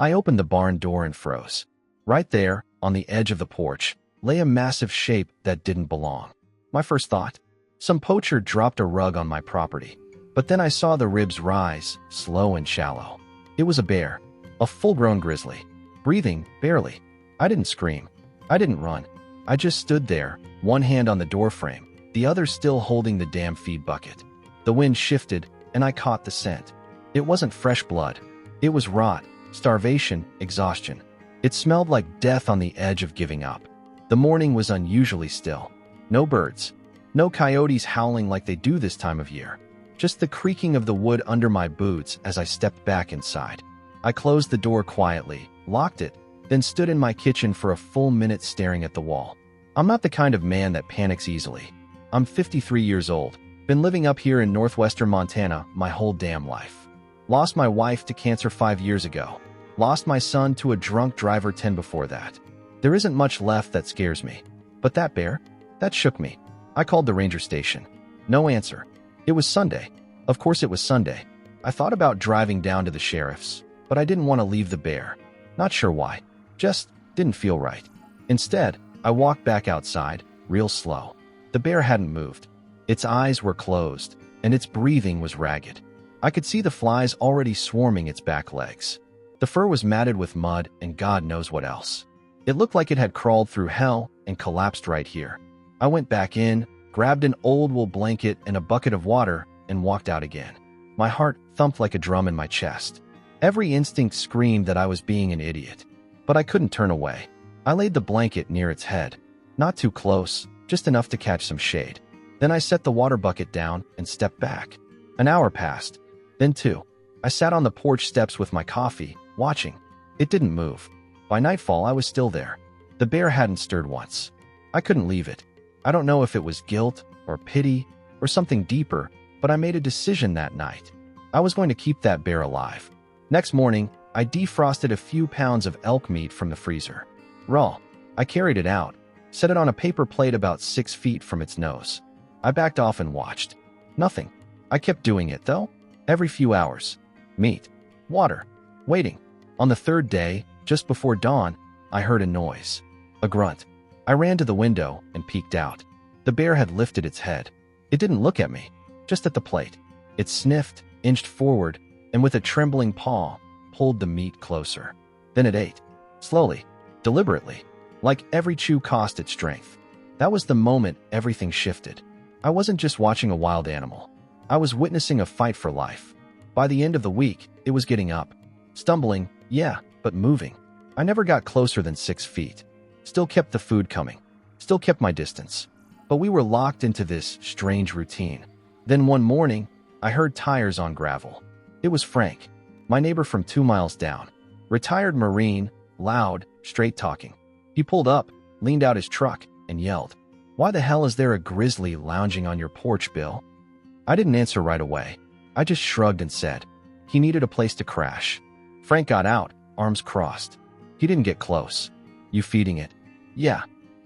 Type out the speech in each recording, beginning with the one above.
I opened the barn door and froze. Right there, on the edge of the porch, lay a massive shape that didn't belong. My first thought? Some poacher dropped a rug on my property. But then I saw the ribs rise, slow and shallow. It was a bear, a full-grown grizzly, breathing, barely. I didn't scream. I didn't run. I just stood there, one hand on the doorframe, the other still holding the damn feed bucket. The wind shifted, and I caught the scent. It wasn't fresh blood. It was rot, starvation, exhaustion. It smelled like death on the edge of giving up. The morning was unusually still. No birds. No coyotes howling like they do this time of year. Just the creaking of the wood under my boots as I stepped back inside. I closed the door quietly, locked it, then stood in my kitchen for a full minute staring at the wall. I'm not the kind of man that panics easily. I'm 53 years old, been living up here in northwestern Montana my whole damn life. Lost my wife to cancer 5 years ago. Lost my son to a drunk driver 10 before that. There isn't much left that scares me. But that bear? That shook me. I called the ranger station. No answer. It was Sunday. Of course it was Sunday. I thought about driving down to the sheriff's, but I didn't want to leave the bear. Not sure why. Just didn't feel right. Instead, I walked back outside, real slow. The bear hadn't moved. Its eyes were closed, and its breathing was ragged. I could see the flies already swarming its back legs. The fur was matted with mud and God knows what else. It looked like it had crawled through hell and collapsed right here. I went back in, grabbed an old wool blanket and a bucket of water, and walked out again. My heart thumped like a drum in my chest. Every instinct screamed that I was being an idiot. But I couldn't turn away. I laid the blanket near its head. Not too close, just enough to catch some shade. Then I set the water bucket down and stepped back. An hour passed. Then 2. I sat on the porch steps with my coffee, watching. It didn't move. By nightfall, I was still there. The bear hadn't stirred once. I couldn't leave it. I don't know if it was guilt or pity or something deeper, but I made a decision that night. I was going to keep that bear alive. Next morning, I defrosted a few pounds of elk meat from the freezer. Raw. I carried it out, set it on a paper plate about 6 feet from its nose. I backed off and watched. Nothing. I kept doing it, though. Every few hours. Meat. Water. Waiting. On the 3rd day, just before dawn, I heard a noise. A grunt. I ran to the window and peeked out. The bear had lifted its head. It didn't look at me, just at the plate. It sniffed, inched forward, and with a trembling paw, pulled the meat closer. Then it ate. Slowly. Deliberately. Like every chew cost its strength. That was the moment everything shifted. I wasn't just watching a wild animal. I was witnessing a fight for life. By the end of the week, it was getting up. Stumbling, yeah, but moving. I never got closer than 6 feet. Still kept the food coming. Still kept my distance. But we were locked into this strange routine. Then one morning, I heard tires on gravel. It was Frank, my neighbor from 2 miles down. Retired Marine, loud, straight talking. He pulled up, leaned out his truck, and yelled, "Why the hell is there a grizzly lounging on your porch, Bill?" I didn't answer right away. I just shrugged and said, he needed a place to crash. Frank got out, arms crossed. He didn't get close. "You feeding it?" "Yeah,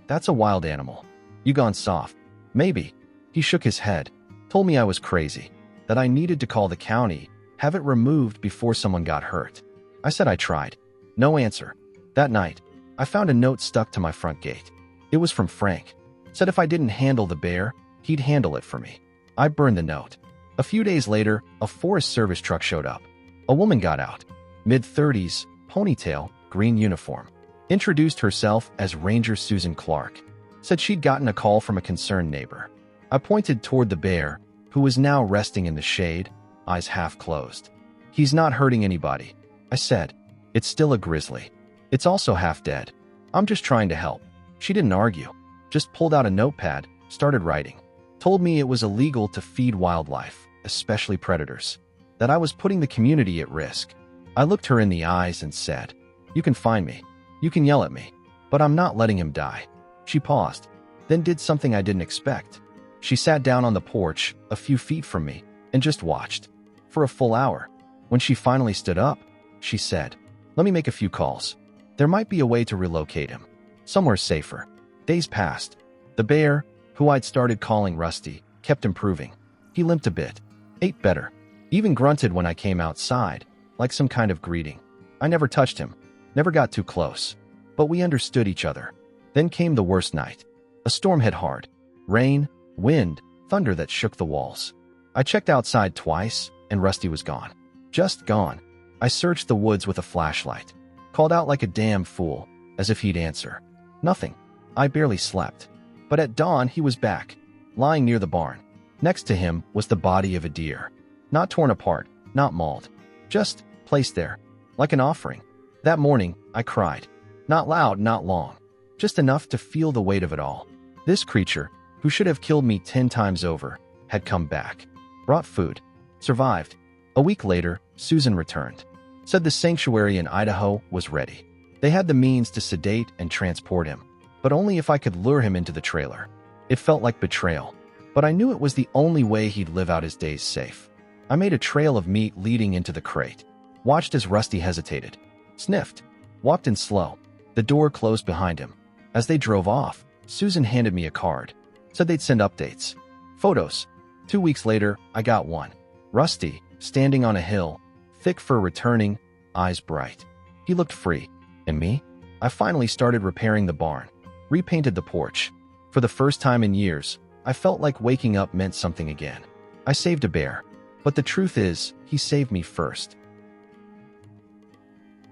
that's a wild animal." "You gone soft?" "Maybe." He shook his head, told me I was crazy, that I needed to call the county, have it removed before someone got hurt. I said I tried. No answer. That night, I found a note stuck to my front gate. It was from Frank. Said if I didn't handle the bear, he'd handle it for me. I burned the note. A few days later, a Forest Service truck showed up. A woman got out. Mid-30s, ponytail, green uniform. Introduced herself as Ranger Susan Clark. Said she'd gotten a call from a concerned neighbor. I pointed toward the bear, who was now resting in the shade, eyes half closed. "He's not hurting anybody," I said. "It's still a grizzly. It's also half dead. I'm just trying to help." She didn't argue. Just pulled out a notepad, started writing. Told me it was illegal to feed wildlife, especially predators. That I was putting the community at risk. I looked her in the eyes and said, "You can find me. You can yell at me. But I'm not letting him die." She paused, then did something I didn't expect. She sat down on the porch, a few feet from me, and just watched. For a full hour. When she finally stood up, she said, "Let me make a few calls. There might be a way to relocate him. Somewhere safer." Days passed. The bear, who I'd started calling Rusty, kept improving. He limped a bit, ate better, even grunted when I came outside, like some kind of greeting. I never touched him, never got too close. But we understood each other. Then came the worst night. A storm hit hard. Rain, wind, thunder that shook the walls. I checked outside twice, and Rusty was gone. Just gone. I searched the woods with a flashlight. Called out like a damn fool, as if he'd answer. Nothing. I barely slept. But at dawn, he was back, lying near the barn. Next to him was the body of a deer. Not torn apart, not mauled. Just placed there, like an offering. That morning, I cried. Not loud, not long. Just enough to feel the weight of it all. This creature, who should have killed me 10 times over, had come back. Brought food. Survived. A week later, Susan returned. Said the sanctuary in Idaho was ready. They had the means to sedate and transport him, but only if I could lure him into the trailer. It felt like betrayal, but I knew it was the only way he'd live out his days safe. I made a trail of meat leading into the crate. Watched as Rusty hesitated. Sniffed. Walked in slow. The door closed behind him. As they drove off, Susan handed me a card. Said they'd send updates. Photos. 2 weeks later, I got one. Rusty, standing on a hill, thick fur returning, eyes bright. He looked free. And me? I finally started repairing the barn. Repainted the porch. For the first time in years, I felt like waking up meant something again. I saved a bear. But the truth is, he saved me first.